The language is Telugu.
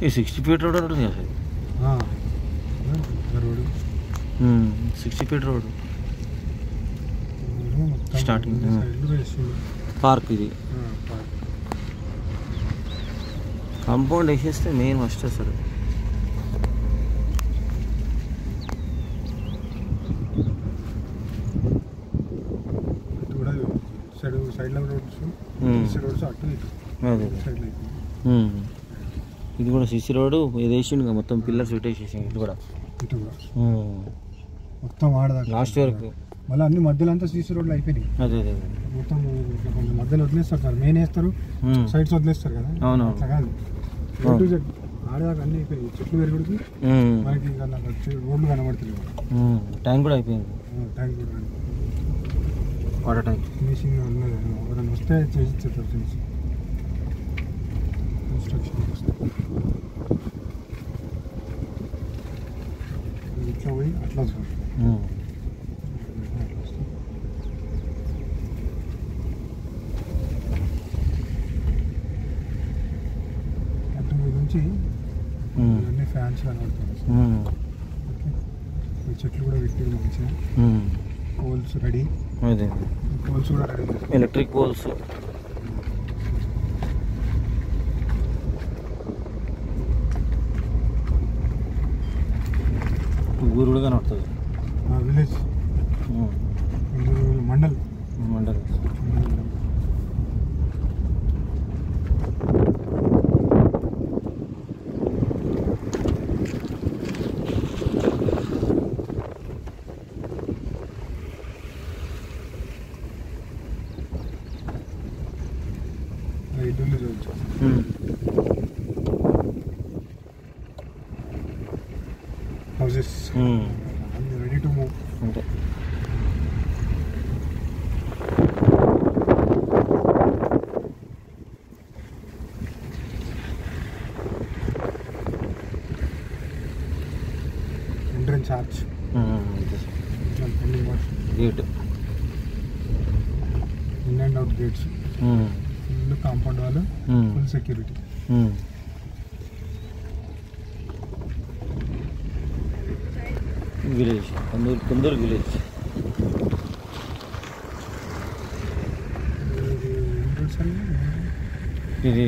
ఈ 60 ఫీట్ రోడ్ ఉంటుంది కదా road 60 feet road starting park ఇది కాంపౌండ్ వేసేస్తే మెయిన్ ఫస్ట్ అసలు సైడ్లో రోడ్స్ అటు ఇది కూడా సిసి రోడ్డు ఇది వేసిండు మొత్తం పిల్లర్స్ పెట్టేసేసి ఇది కూడా మొత్తం ఆడదా లాస్ట్ వరకు మళ్ళీ అన్ని మధ్యలో అంతా సీసీ రోడ్లు అయిపోయినాయి. అదే మొత్తం కొంచెం మధ్యలో వదిలేస్తారు సార్, మెయిన్ వేస్తారు సైడ్స్ వదిలేస్తారు కదా. అవును అట్లా కాదు, ఆడదాకా అన్ని అయిపోయినాయి. చెట్లు పెరుగుడికి మనకి రోడ్లు కనబడుతున్నాయి. ట్యాంక్ కూడా అయిపోయింది, ట్యాంక్ కూడా వాటర్ ట్యాంక్ ఫినిషింగ్ ఉన్నది. ఎవరైనా వస్తే చేసి ఇచ్చేస్తారు ఫినిషింగ్ కన్స్ట్రక్షన్ ఇట్లా పోయి అట్లా సార్ నుంచి అన్ని ఫ్యాన్స్ కనబడుతున్నాయి. చెట్లు కూడా పెట్టారు మంచిగా, పోల్స్ రెడీ. పోల్స్ కూడా రెడీ, ఎలక్ట్రిక్ పోల్స్. ఊరు కూడా కనబడుతుంది. Village mandal mandal houses ready to move. Okay. Entrance arch. Gate. In and out gates. Full compound wall, full security. Village కొందరు విలేజ్. ఇది